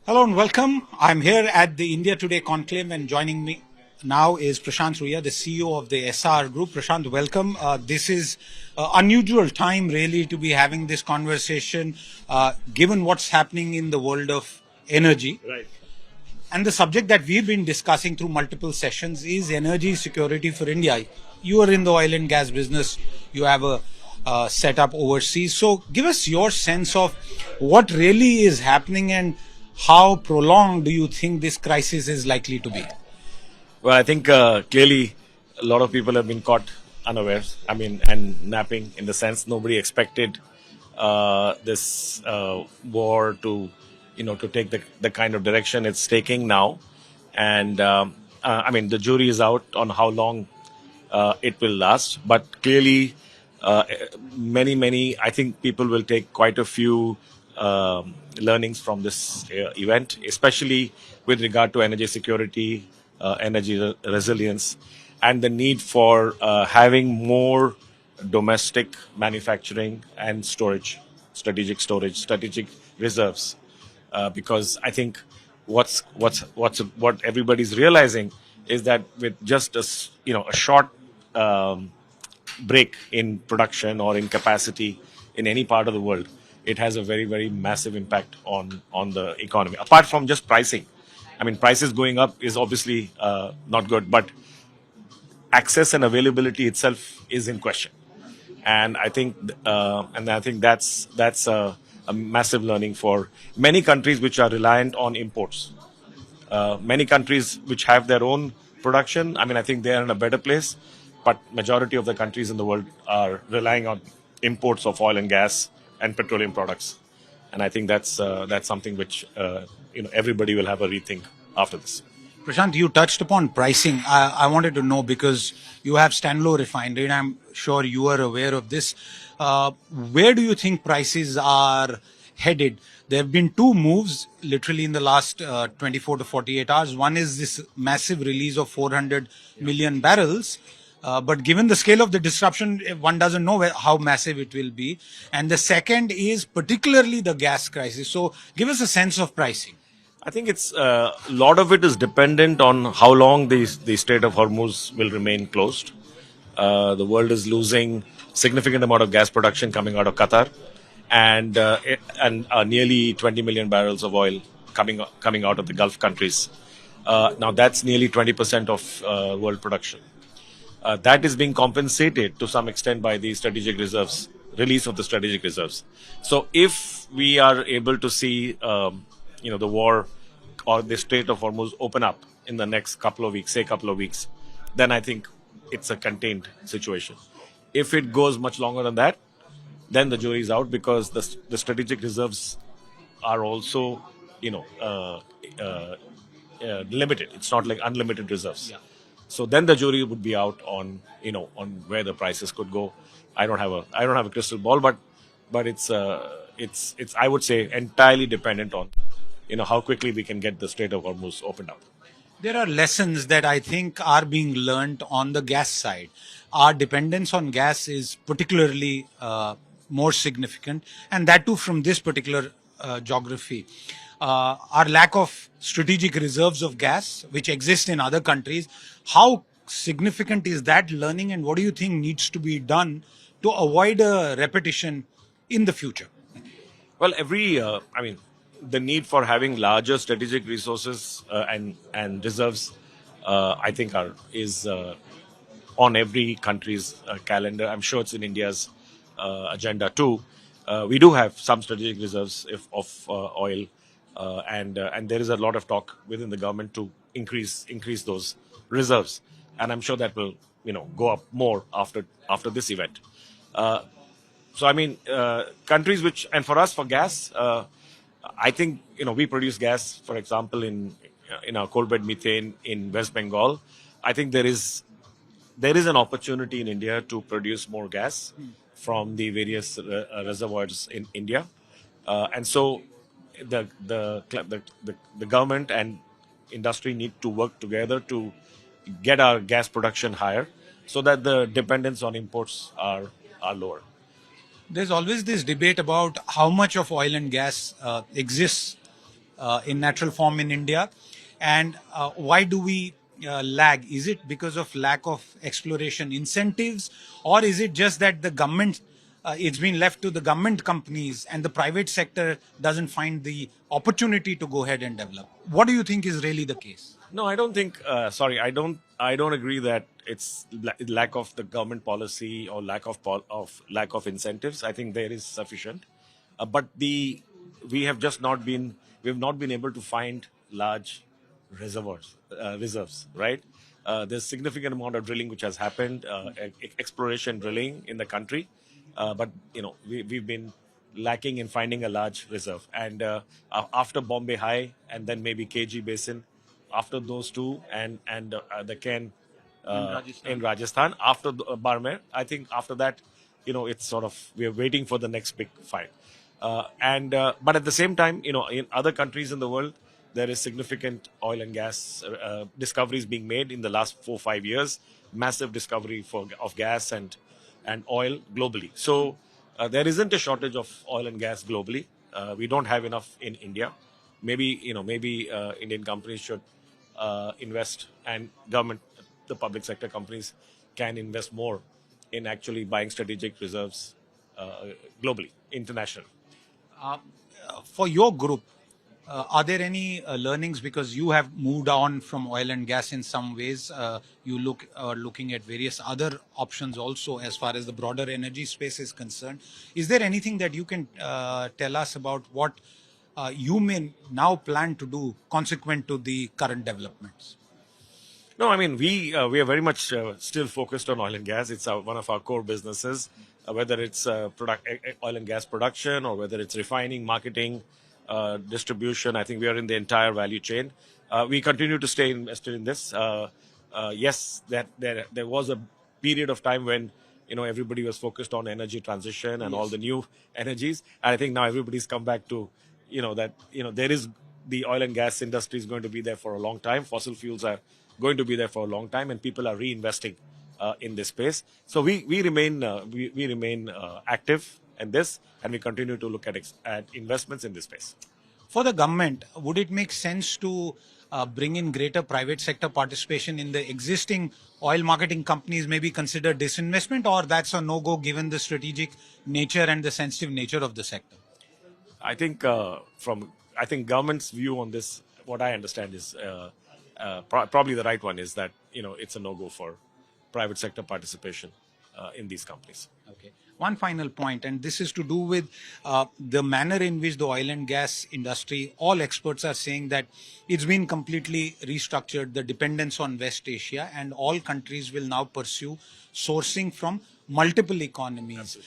Hello and welcome. I'm here at the India Today conclave, and joining me now is Prashant Ruia, the CEO of the Essar Group. Prashant, welcome. This is unusual time really to be having this conversation, given what's happening in the world of energy. Right. And the subject that we've been discussing through multiple sessions is energy security for India. You are in the oil and gas business. You have a setup overseas. So give us your sense of what really is happening and how prolonged do you think this crisis is likely to be? Well, I think clearly a lot of people have been caught unawares. I mean, and napping in the sense nobody expected this war to take the kind of direction it's taking now. And I mean, the jury is out on how long it will last. But clearly, many, I think people will take quite a few learnings from this event, especially with regard to energy security, resilience, and the need for having more domestic manufacturing and strategic reserves. Because I think what everybody's realizing is that with just a short break in production or in capacity in any part of the world, it has a very massive impact on the economy. Apart from just pricing, I mean, prices going up is obviously not good, but access and availability itself is in question. And I think that's a massive learning for many countries which are reliant on imports. Many countries which have their own production, I mean, I think they are in a better place, but majority of the countries in the world are relying on imports of oil and gas and petroleum products. And I think that's something which everybody will have a rethink after this. Prashant, you touched upon pricing. I wanted to know because you have Stanlow Refinery, and I'm sure you are aware of this. Where do you think prices are headed? There have been two moves literally in the last 24 to 48 hours. One is this massive release of 400 million barrels. But given the scale of the disruption, one doesn't know how massive it will be. And the second is particularly the gas crisis. So give us a sense of pricing. I think it's a lot of it is dependent on how long the Strait of Hormuz will remain closed. The world is losing significant amount of gas production coming out of Qatar, and nearly 20 million barrels of oil coming out of the Gulf countries. Now that's nearly 20% of world production. That is being compensated to some extent by the strategic reserves, release of the strategic reserves. So if we are able to see the war or the Strait of Hormuz open up in the next couple of weeks, then I think it's a contained situation. If it goes much longer than that, then the jury is out, because the strategic reserves are also limited. It's not like unlimited reserves. Yeah. So then the jury would be out on where the prices could go. I don't have a crystal ball, but it's I would say entirely dependent on how quickly we can get the Strait of Hormuz opened up. There are lessons that I think are being learned on the gas side. Our dependence on gas is particularly more significant, and that too from this particular geography. Our lack of strategic reserves of gas, which exist in other countries, how significant is that learning, and what do you think needs to be done to avoid a repetition in the future? Well, the need for having larger strategic resources and reserves, I think is on every country's calendar. I'm sure it's in India's agenda too. We do have some strategic reserves of oil, and there is a lot of talk within the government to increase those reserves, and I'm sure that will go up more after this event. So I mean, countries which, and for us, for gas, I think we produce gas, for example, in our coal bed methane in West Bengal. I think there is an opportunity in India to produce more gas from the various reservoirs in India, and so the government and industry need to work together to get our gas production higher, so that the dependence on imports are lower. There's always this debate about how much of oil and gas exists in natural form in India? And why do we lag? Is it because of lack of exploration incentives, or is it just that the government, it's been left to the government companies and the private sector doesn't find the opportunity to go ahead and develop? What do you think is really the case? No, I don't think. Sorry, I don't. I don't agree that it's lack of the government policy or lack of incentives. I think there is sufficient, but the we have just not been we have not been able to find large reserves. Right? There's significant amount of drilling which has happened, exploration drilling in the country, but we've been lacking in finding a large reserve. And after Bombay High and then maybe KG Basin, after those two and the Ken in Rajasthan, after Barmer, I think after that, it's sort of we are waiting for the next big fight. And but at the same time, in other countries in the world, there is significant oil and gas discoveries being made in the last 4 5 years. Massive discovery of gas and oil globally. So there isn't a shortage of oil and gas globally. We don't have enough in India. Maybe Indian companies should invest, and government, the public sector companies can invest more in actually buying strategic reserves globally, internationally. Uh, for your group, are there any learnings, because you have moved on from oil and gas in some ways? You looking at various other options also as far as the broader energy space is concerned. Is there anything that you can tell us about what you may now plan to do consequent to the current developments? No, I mean we are very much still focused on oil and gas. It's one of our core businesses, whether it's oil and gas production or whether it's refining, marketing, distribution. I think we are in the entire value chain. We continue to stay invested in this. Yes, that there was a period of time when everybody was focused on energy transition and all the new energies. And I think now everybody's come back to that there is the oil and gas industry is going to be there for a long time. Fossil fuels are going to be there for a long time, and people are reinvesting in this space. So we remain active in this, and we continue to look at investments in this space. For the government, would it make sense to bring in greater private sector participation in the existing oil marketing companies, maybe consider disinvestment, or that's a no-go given the strategic nature and the sensitive nature of the sector? I think government's view on this, what I understand is probably the right one, is that it's a no-go for private sector participation in these companies. Okay. One final point, and this is to do with the manner in which the oil and gas industry, all experts are saying that it's been completely restructured, the dependence on West Asia, and all countries will now pursue sourcing from multiple economies.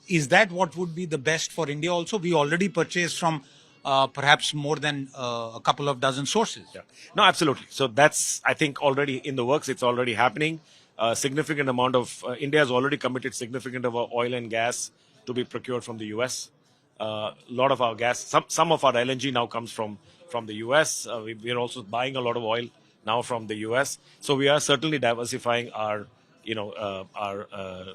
Is that what would be the best for India also? We already purchase from perhaps more than a couple of dozen sources. Yeah. No, absolutely. So that's, I think, already in the works. It's already happening. Significant amount of India has already committed significant of our oil and gas to be procured from the US. A lot of our gas, some of our LNG now comes from the US. We are also buying a lot of oil now from the US. So we are certainly diversifying our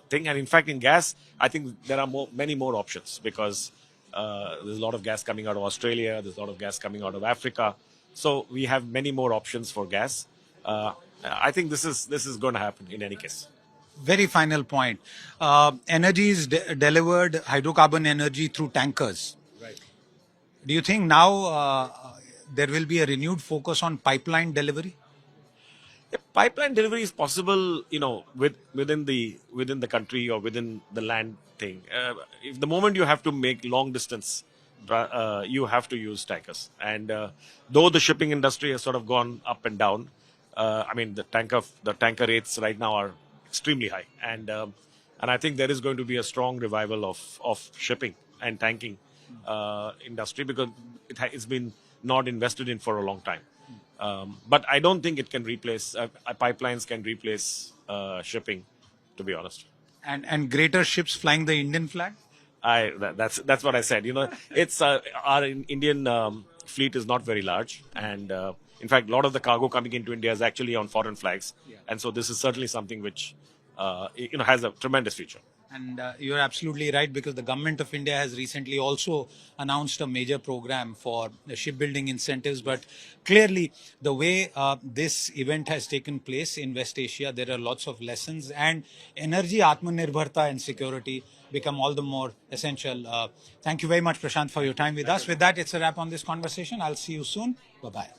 thing. And in fact, in gas, I think there are many more options, because there's a lot of gas coming out of Australia. There's a lot of gas coming out of Africa. So we have many more options for gas. I think this is going to happen in any case. Very final point. Energy is delivered, hydrocarbon energy, through tankers. Right. Do you think now there will be a renewed focus on pipeline delivery? Yeah, pipeline delivery is possible, within the country or within the land thing. If the moment you have to make long distance, you have to use tankers. And though the shipping industry has sort of gone up and down, I mean the tanker rates right now are extremely high, and I think there is going to be a strong revival of shipping and tanking industry, because it's been not invested in for a long time. But I don't think it can replace pipelines can replace shipping, to be honest. And greater ships flying the Indian flag? That's what I said. It's our Indian fleet is not very large, and in fact, a lot of the cargo coming into India is actually on foreign flags, and so this is certainly something which has a tremendous future. And you're absolutely right, because the government of India has recently also announced a major program for shipbuilding incentives. But clearly, the way this event has taken place in West Asia, there are lots of lessons, and energy, Atmanirbharta, and security become all the more essential. Thank you very much, Prashant, for your time with us. With that, it's a wrap on this conversation. I'll see you soon. Bye bye.